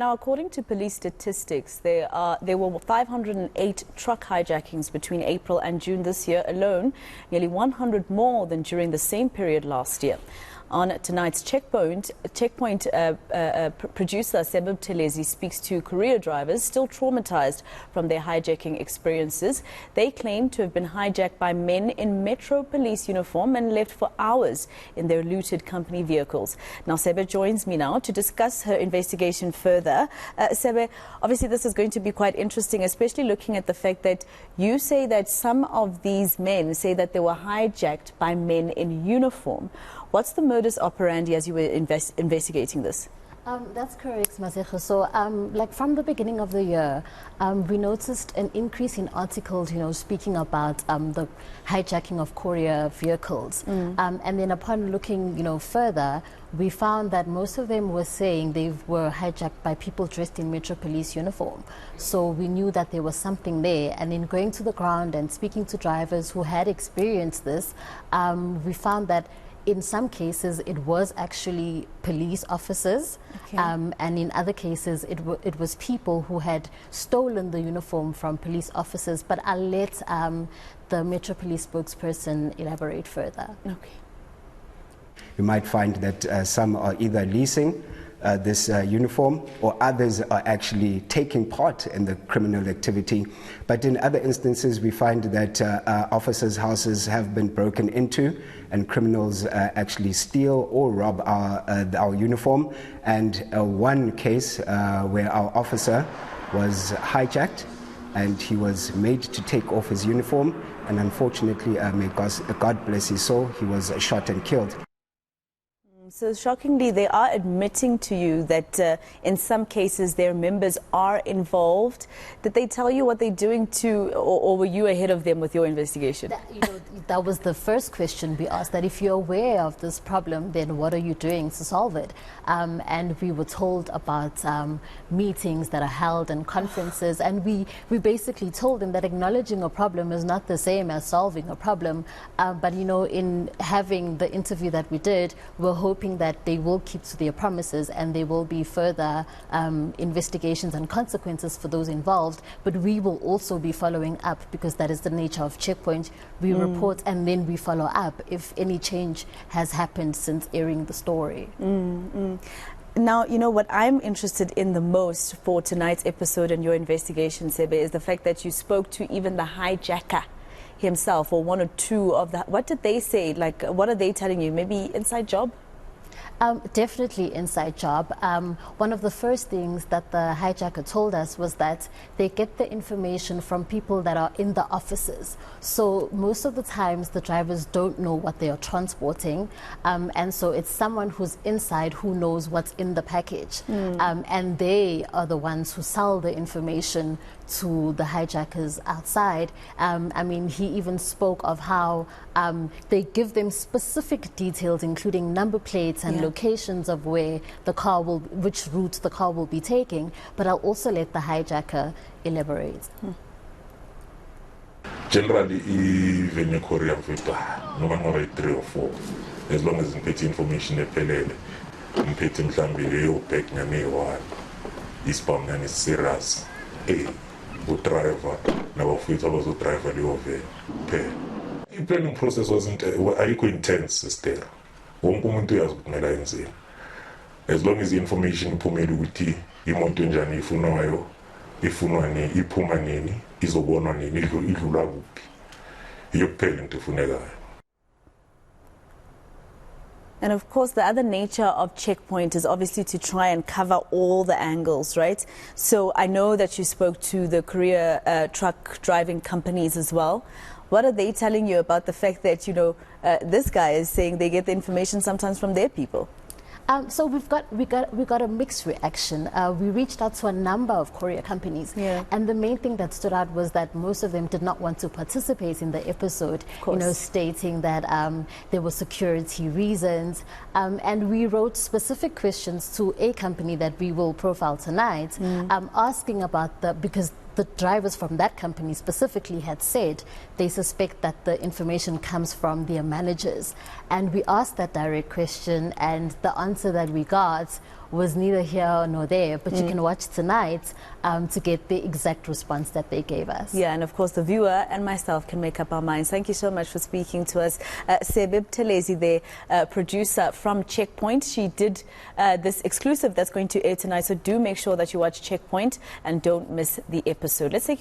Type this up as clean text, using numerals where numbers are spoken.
Now, according to police statistics, there were 508 truck hijackings between April and June this year alone, nearly 100 more than during the same period last year. On tonight's Checkpoint, producer Sebe Buthelezi speaks to courier drivers still traumatized from their hijacking experiences. They claim to have been hijacked by men in Metro police uniform and left for hours in their looted company vehicles. Now, Sebe joins me now to discuss her investigation further. Sebe, obviously this is going to be quite interesting, especially looking at the fact that you say that some of these men say that they were hijacked by men in uniform. What's the modus operandi as you were investigating this? That's correct, Masejo. So, like from the beginning of the year, we noticed an increase in articles, speaking about the hijacking of courier vehicles. And then upon looking, further, we found that most of them were saying they were hijacked by people dressed in Metro Police uniform. So we knew that there was something there. And in going to the ground and speaking to drivers who had experienced this, we found that in some cases, it was actually police officers, okay. And in other cases, it was people who had stolen the uniform from police officers. But I'll let the Metro Police spokesperson elaborate further. Okay. You might find that some are either leasing this uniform, or others are actually taking part in the criminal activity. But in other instances, we find that officers' houses have been broken into and criminals actually steal or rob our uniform. And one case where our officer was hijacked and he was made to take off his uniform, and unfortunately, may God bless his soul, he was shot and killed. So shockingly, they are admitting to you that in some cases their members are involved. Did they tell you what they're doing or were you ahead of them with your investigation? That was the first question we asked, that if you're aware of this problem, then what are you doing to solve it? And we were told about meetings that are held and conferences, and we basically told them that acknowledging a problem is not the same as solving a problem. But in having the interview that we did, we're hoping that they will keep to their promises and there will be further investigations and consequences for those involved. But we will also be following up, because that is the nature of Checkpoint. We report and then we follow up if any change has happened since airing the story. Now, what I'm interested in the most for tonight's episode and your investigation, Sebe, is the fact that you spoke to even the hijacker himself, or one or two of that. What did they say? Like, what are they telling you? Maybe inside job? Definitely inside job. One of the first things that the hijacker told us was that they get the information from people that are in the offices. So most of the times the drivers don't know what they are transporting, and so it's someone who's inside who knows what's in the package, and they are the ones who sell the information to the hijackers outside. I mean, he even spoke of how they give them specific details, including number plates and locations of where the car which route the car will be taking. But I'll also let the hijacker elaborate. Generally, even a courier no matter 3 or 4, as long as you information ephelele, mphethe mhlambi eyobhek ngane1, isibhamu ngane serious, driver nabafowethu abazodriver leyo vele phela. I-planning process wasn't ayikho intense still. Wonke umuntu uyazi ukuthi kumele ayenzeni, as long as i-information iphumele ukuthi imoto enjani ifunwayo, ifunwa nini, iphuma nini, izobonwa nini, idlula kuphi, iyo kuphela into efunekayo. And of course, the other nature of Checkpoint is obviously to try and cover all the angles, right? So I know that you spoke to the courier truck driving companies as well. What are they telling you about the fact that, this guy is saying they get the information sometimes from their people? So we got a mixed reaction. We reached out to a number of courier companies, and the main thing that stood out was that most of them did not want to participate in the episode, stating that there were security reasons. And we wrote specific questions to a company that we will profile tonight, asking about because the drivers from that company specifically had said they suspect that the information comes from their managers. And we asked that direct question, and the answer that we got was neither here nor there, but you can watch tonight to get the exact response that they gave us. Yeah, and of course the viewer and myself can make up our minds. Thank you so much for speaking to us. Sebe Buthelezi, the producer from Checkpoint. She did this exclusive that's going to air tonight, so do make sure that you watch Checkpoint and don't miss the episode. Let's take